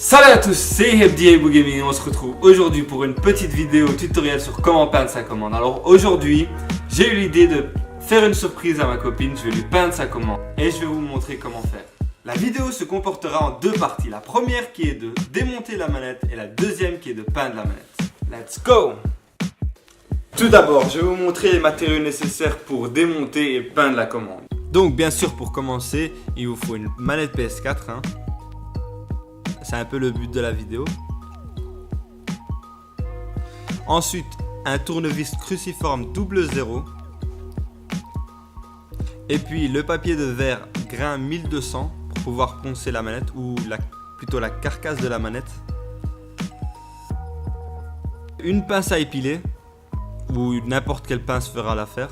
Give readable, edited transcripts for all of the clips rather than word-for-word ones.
Salut à tous, c'est Hebdi Gaming et on se retrouve aujourd'hui pour une petite vidéo tutoriel sur comment peindre sa commande. Alors aujourd'hui, j'ai eu l'idée de faire une surprise à ma copine, je vais lui peindre sa commande et je vais vous montrer comment faire. La vidéo se comportera en deux parties, la première qui est de démonter la manette et la deuxième qui est de peindre la manette. Let's go! Tout d'abord, je vais vous montrer les matériaux nécessaires pour démonter et peindre la commande. Donc bien sûr, pour commencer, il vous faut une manette PS4. C'est un peu le but de la vidéo. Ensuite, un tournevis cruciforme 00. Et puis le papier de verre grain 1200 pour pouvoir poncer la manette ou plutôt la carcasse de la manette. Une pince à épiler ou n'importe quelle pince fera l'affaire.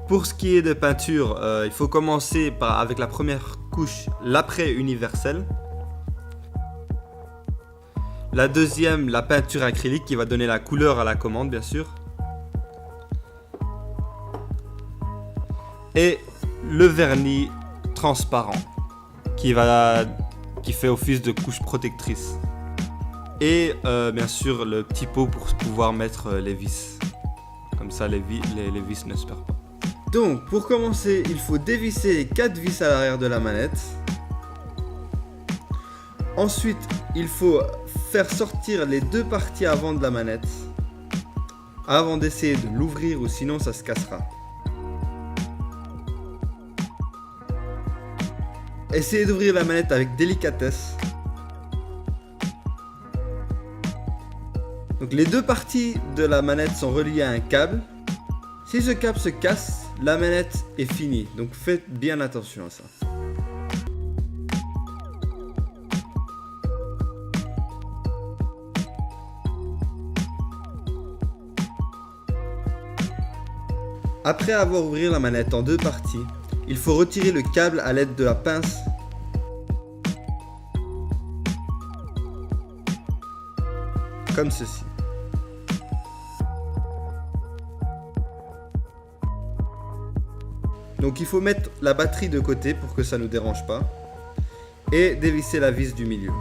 Pour ce qui est de peinture, il faut commencer avec la première couche, l'apprêt universel. La deuxième, la peinture acrylique qui va donner la couleur à la commande, bien sûr. Et le vernis transparent qui fait office de couche protectrice. Et bien sûr le petit pot pour pouvoir mettre les vis. Comme ça les vis ne se perdent pas. Donc pour commencer, il faut dévisser les 4 vis à l'arrière de la manette. Ensuite, il faut faire sortir les deux parties avant de la manette avant d'essayer de l'ouvrir ou sinon ça se cassera. Essayez d'ouvrir la manette avec délicatesse. Donc les deux parties de la manette sont reliées à un câble. Si ce câble se casse, la manette est finie. Donc faites bien attention à ça. Après avoir ouvert la manette en deux parties, il faut retirer le câble à l'aide de la pince. Comme ceci. Donc il faut mettre la batterie de côté pour que ça ne nous dérange pas. Et dévisser la vis du milieu.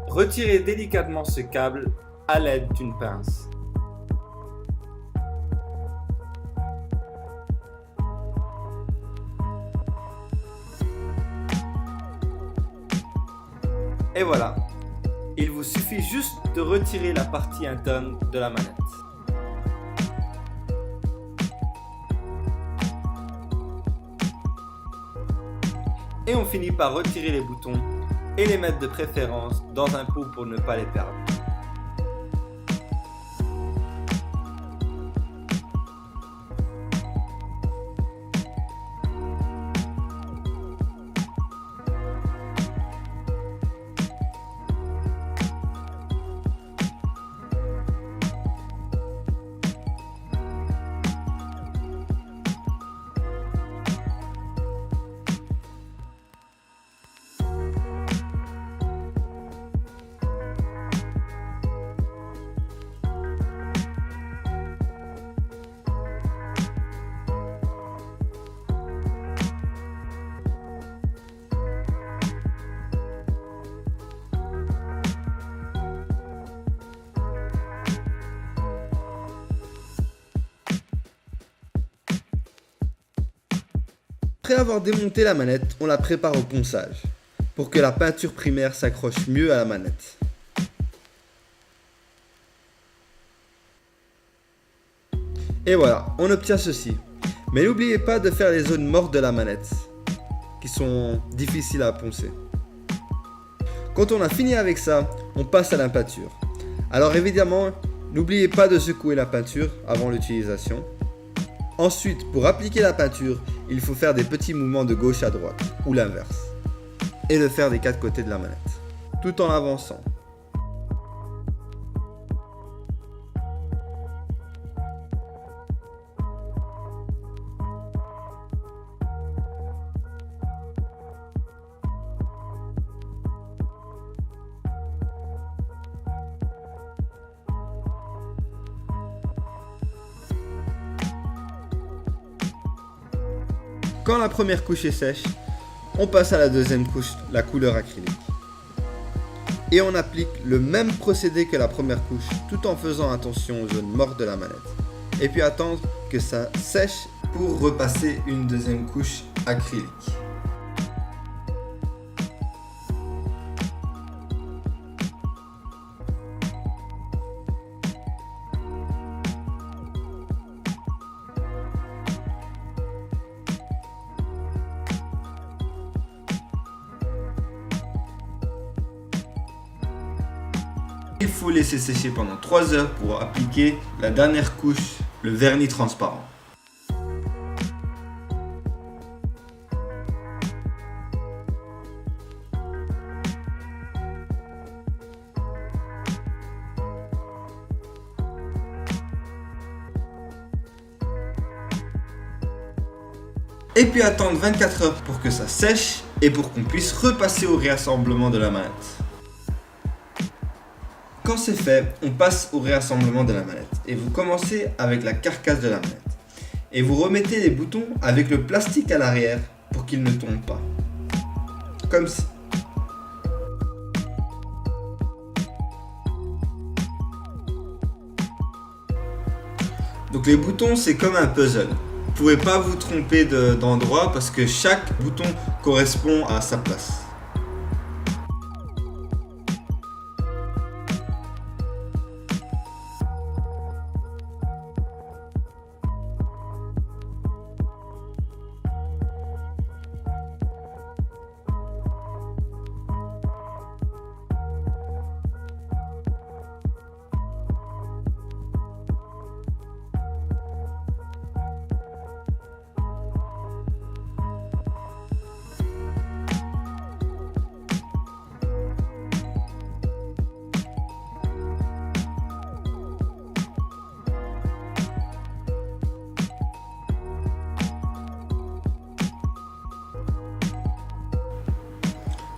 Retirez délicatement ce câble à l'aide d'une pince. Et voilà, il vous suffit juste de retirer la partie interne de la manette. Et on finit par retirer les boutons et les mettre de préférence dans un pot pour ne pas les perdre. Après avoir démonté la manette, on la prépare au ponçage pour que la peinture primaire s'accroche mieux à la manette. Et voilà, on obtient ceci. Mais n'oubliez pas de faire les zones mortes de la manette qui sont difficiles à poncer. Quand on a fini avec ça, on passe à la peinture. Alors évidemment, n'oubliez pas de secouer la peinture avant l'utilisation. Ensuite, pour appliquer la peinture, il faut faire des petits mouvements de gauche à droite, ou l'inverse. Et le faire des 4 côtés de la manette, tout en avançant. Quand la première couche est sèche, on passe à la deuxième couche, la couleur acrylique. Et on applique le même procédé que la première couche tout en faisant attention aux zones mortes de la manette. Et puis attendre que ça sèche pour repasser une deuxième couche acrylique. Il faut laisser sécher pendant 3 heures pour appliquer la dernière couche, le vernis transparent. Et puis attendre 24 heures pour que ça sèche et pour qu'on puisse repasser au réassemblement de la manette. Quand c'est fait, on passe au réassemblement de la manette et vous commencez avec la carcasse de la manette. Et vous remettez les boutons avec le plastique à l'arrière pour qu'ils ne tombent pas. Comme ci. Donc les boutons, c'est comme un puzzle. Vous ne pouvez pas vous tromper d'endroit parce que chaque bouton correspond à sa place.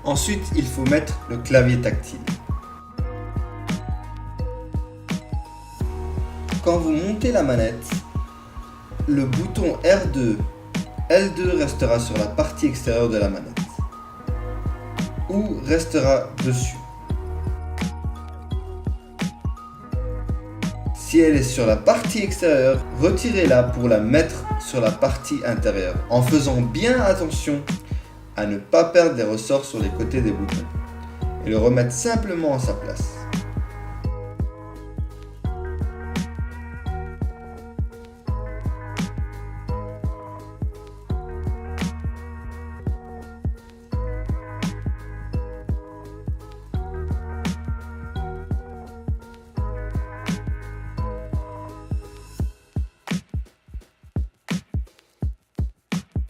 Ensuite, il faut mettre le clavier tactile. Quand vous montez la manette, le bouton R2, L2 restera sur la partie extérieure de la manette ou restera dessus. Si elle est sur la partie extérieure, retirez-la pour la mettre sur la partie intérieure en faisant bien attention à ne pas perdre des ressorts sur les côtés des boutons et le remettre simplement à sa place.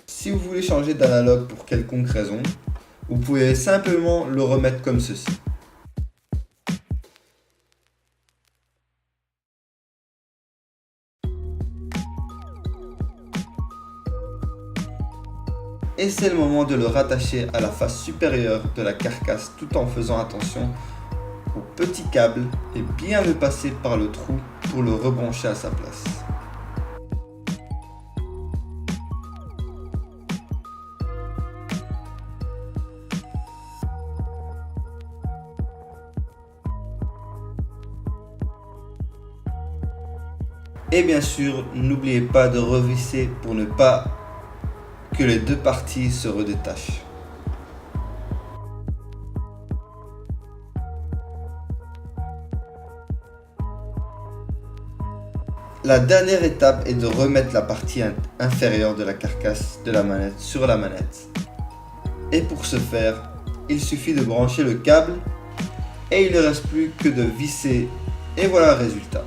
Si vous voulez changer d'analogue pour quelconque raison, vous pouvez simplement le remettre comme ceci. Et c'est le moment de le rattacher à la face supérieure de la carcasse tout en faisant attention au petit câble et bien le passer par le trou pour le rebrancher à sa place. Et bien sûr, n'oubliez pas de revisser pour ne pas que les deux parties se redétachent. La dernière étape est de remettre la partie inférieure de la carcasse de la manette sur la manette. Et pour ce faire, il suffit de brancher le câble et il ne reste plus que de visser et voilà le résultat.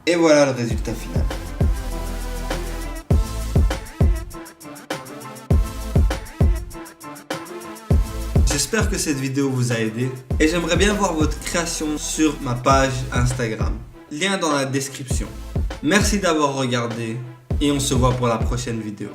Et voilà le résultat final. J'espère que cette vidéo vous a aidé et j'aimerais bien voir votre création sur ma page Instagram. Lien dans la description. Merci d'avoir regardé et on se voit pour la prochaine vidéo.